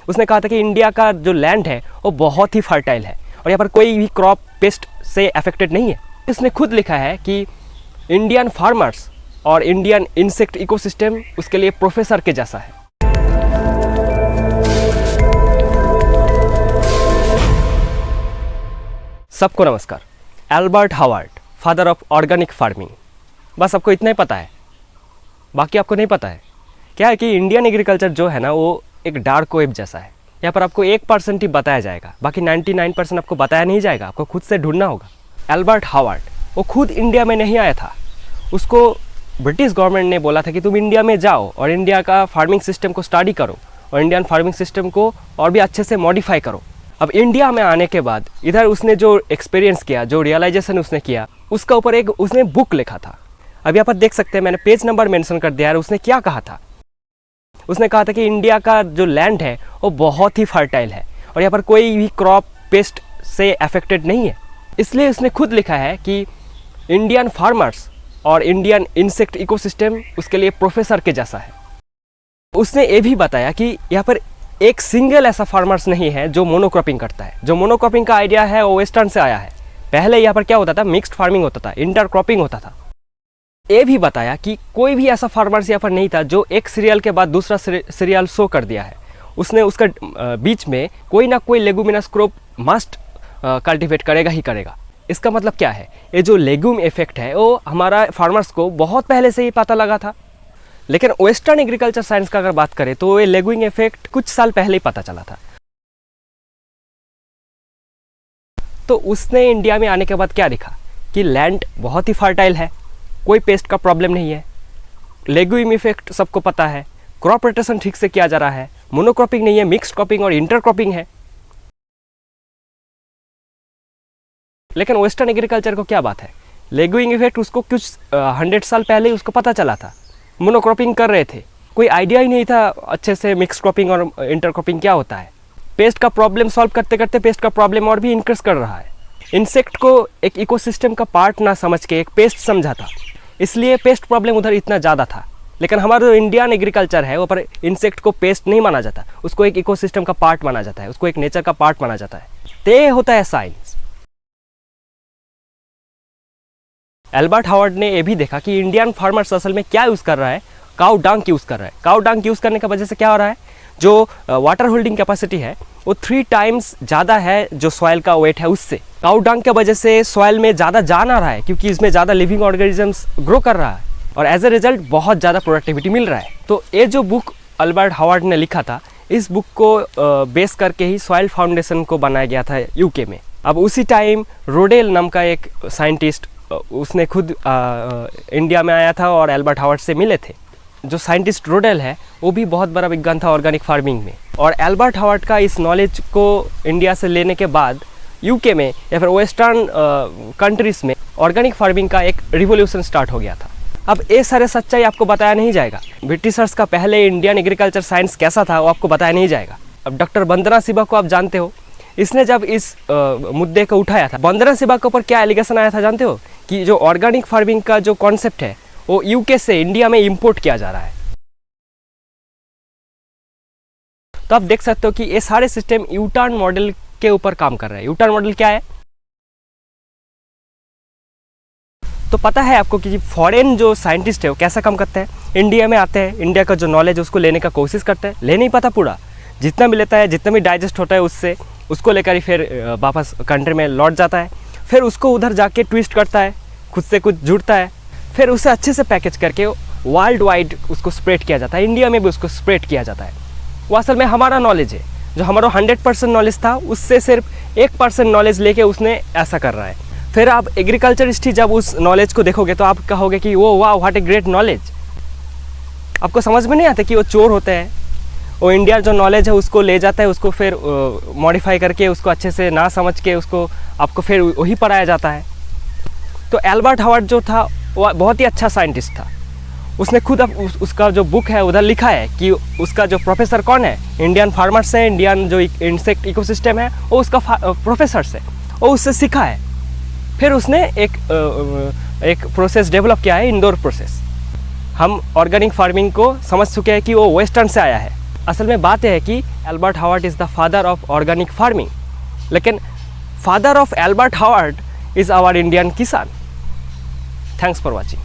उसने कहा था कि इंडिया का जो लैंड है वो बहुत ही फर्टाइल है और यहाँ पर कोई भी क्रॉप पेस्ट से अफेक्टेड नहीं है। इसने खुद लिखा है कि इंडियन फार्मर्स और इंडियन इंसेक्ट इकोसिस्टम उसके लिए प्रोफेसर के जैसा है। सबको नमस्कार। Albert Howard, father of organic farming, बस आपको इतना ही पता है, बाकी आपको नहीं पता है। क्या है कि इंडियन एग्रीकल्चर जो है ना वो एक डार्क वेब जैसा है। यहाँ पर आपको 1% ही बताया जाएगा, बाकी 99% आपको बताया नहीं जाएगा, आपको खुद से ढूंढना होगा। एल्बर्ट हावर्ड वो खुद इंडिया में नहीं आया था, उसको ब्रिटिश गवर्नमेंट ने बोला था कि तुम इंडिया में जाओ और इंडिया का फार्मिंग सिस्टम को स्टडी करो और इंडियन फार्मिंग सिस्टम को और भी अच्छे से मॉडिफाई करो। अब इंडिया में आने के बाद इधर उसने जो एक्सपीरियंस किया, जो रियलाइजेशन उसने किया, उसका ऊपर एक उसने बुक लिखा था। अब यहाँ पर देख सकते हैं, मैंने पेज नंबर मेंशन कर दिया है। उसने क्या कहा था? उसने कहा था कि इंडिया का जो लैंड है वो बहुत ही फर्टाइल है और यहाँ पर कोई भी क्रॉप पेस्ट से अफेक्टेड नहीं है। इसलिए उसने खुद लिखा है कि इंडियन फार्मर्स और इंडियन इंसेक्ट इकोसिस्टम उसके लिए प्रोफेसर के जैसा है। उसने ये भी बताया कि यहाँ पर एक सिंगल ऐसा फार्मर्स नहीं है जो मोनोक्रॉपिंग करता है। जो मोनोक्रॉपिंग का आइडिया है वो वेस्टर्न से आया है। पहले यहाँ पर क्या होता था, मिक्स्ड फार्मिंग होता था, इंटरक्रॉपिंग होता था। ये भी बताया कि कोई भी ऐसा फार्मर्स यहाँ पर नहीं था जो एक सीरियल के बाद दूसरा सीरियल शो कर दिया है। उसने उसका बीच में कोई ना कोई लेगुमिनस क्रॉप मस्ट कल्टिवेट करेगा ही करेगा। इसका मतलब क्या है? ये जो लेगुम इफेक्ट है वो हमारा फार्मर्स को बहुत पहले से ही पता लगा था, लेकिन वेस्टर्न एग्रीकल्चर साइंस का अगर बात करें तो ये लेगुइंग इफेक्ट कुछ साल पहले ही पता चला था। तो उसने इंडिया में आने के बाद क्या लिखा कि लैंड बहुत ही फर्टाइल है, कोई पेस्ट का प्रॉब्लम नहीं है, लेगुइंग इफेक्ट सबको पता है, क्रॉप रोटेशन ठीक से किया जा रहा है, मोनोक्रॉपिंग नहीं है, मिक्स्ड क्रॉपिंग और इंटरक्रॉपिंग है। लेकिन वेस्टर्न एग्रीकल्चर को क्या बात है, लेगुइंग इफेक्ट उसको कुछ 100 साल पहले उसको पता चला था। मोनोक्रॉपिंग कर रहे थे, कोई आइडिया ही नहीं था अच्छे से मिक्स क्रॉपिंग और इंटरक्रॉपिंग क्या होता है। पेस्ट का प्रॉब्लम सॉल्व करते करते पेस्ट का प्रॉब्लम और भी इंक्रीज कर रहा है। इंसेक्ट को एक इकोसिस्टम का पार्ट ना समझ के एक पेस्ट समझा था, इसलिए पेस्ट प्रॉब्लम उधर इतना ज़्यादा था। लेकिन हमारा जो इंडियन एग्रीकल्चर है वो पर इंसेक्ट को पेस्ट नहीं माना जाता, उसको एक इकोसिस्टम का पार्ट माना जाता है, उसको एक नेचर का पार्ट माना जाता है। तो ये होता है साइंस। एल्बर्ट हावर्ड ने यह भी देखा कि इंडियन फार्मर्स असल में क्या यूज़ कर रहा है, काउ डंग यूज़ कर रहा है। काउ डंग यूज़ करने की वजह से क्या हो रहा है, जो वाटर होल्डिंग कैपेसिटी है वो 3 टाइम्स ज़्यादा है जो सॉइल का वेट है उससे। काउ डंग के वजह से सॉइल में ज़्यादा जान आ रहा है क्योंकि इसमें ज़्यादा लिविंग ऑर्गेनिजम्स ग्रो कर रहा है और एज ए रिजल्ट बहुत ज़्यादा प्रोडक्टिविटी मिल रहा है। तो ये जो बुक एल्बर्ट हावर्ड ने लिखा था, इस बुक को बेस करके ही सॉइल फाउंडेशन को बनाया गया था यूके में। अब उसी टाइम रोडेल नाम का एक साइंटिस्ट, उसने खुद इंडिया में आया था और एल्बर्ट हावर्ड से मिले थे। जो साइंटिस्ट रोडेल है वो भी बहुत बड़ा विज्ञान था ऑर्गेनिक फार्मिंग में। और एल्बर्ट हावर्ड का इस नॉलेज को इंडिया से लेने के बाद यूके में या फिर वेस्टर्न कंट्रीज में ऑर्गेनिक फार्मिंग का एक रिवोल्यूशन स्टार्ट हो गया था। अब ये सारे सच्चाई आपको बताया नहीं जाएगा। ब्रिटिशर्स का पहले इंडियन एग्रीकल्चर साइंस कैसा था वो आपको बताया नहीं जाएगा। अब डॉक्टर वंदना शिवा को आप जानते हो, इसने जब इस मुद्दे को उठाया था, वंदना शिवा के ऊपर क्या एलिगेशन आया था जानते हो? कि जो ऑर्गेनिक फार्मिंग का जो कॉन्सेप्ट है वो यूके से इंडिया में इंपोर्ट किया जा रहा है। तो आप देख सकते हो कि ये सारे सिस्टम यूटर्न मॉडल के ऊपर काम कर रहे हैं। यूटर्न मॉडल क्या है? तो पता है आपको कि फॉरेन जो साइंटिस्ट है वो कैसा काम करते हैं? इंडिया में आते हैं, इंडिया का जो नॉलेज है उसको लेने का कोशिश करते हैं, ले नहीं पाता पूरा, जितना भी लेता है, जितना भी डाइजेस्ट होता है उससे उसको लेकर ही फिर वापस कंट्री में लौट जाता है। फिर उसको उधर जाके ट्विस्ट करता है, खुद से कुछ जुड़ता है, फिर उसे अच्छे से पैकेज करके वर्ल्ड वाइड उसको स्प्रेड किया जाता है। इंडिया में भी उसको स्प्रेड किया जाता है। वो असल में हमारा नॉलेज है, जो हमारा 100% नॉलेज था उससे सिर्फ 1% नॉलेज लेके उसने ऐसा कर रहा है। फिर आप एग्रीकल्चरिस्ट ही जब उस नॉलेज को देखोगे तो आप कहोगे कि वो वाह व्हाट ए ग्रेट नॉलेज। आपको समझ में नहीं आता कि वो चोर होते हैं। वो इंडिया जो नॉलेज है उसको ले जाता है, उसको फिर मॉडिफाई करके उसको अच्छे से ना समझ के उसको आपको फिर वही पढ़ाया जाता है। तो एल्बर्ट हावर्ड जो था वो बहुत ही अच्छा साइंटिस्ट था। उसने खुद उसका जो बुक है उधर लिखा है कि उसका जो प्रोफेसर कौन है, इंडियन फार्मर्स है, इंडियन जो इंसेक्ट इकोसिस्टम है वो उसका प्रोफेसर से, वो उससे सीखा है। फिर उसने एक प्रोसेस डेवलप किया है, इंडोर प्रोसेस। हम ऑर्गेनिक फार्मिंग को समझ चुके हैं कि वो वेस्टर्न से आया है, असल में बात यह है कि Albert Howard is the father of organic farming, लेकिन father of Albert Howard is our Indian किसान। Thanks for watching.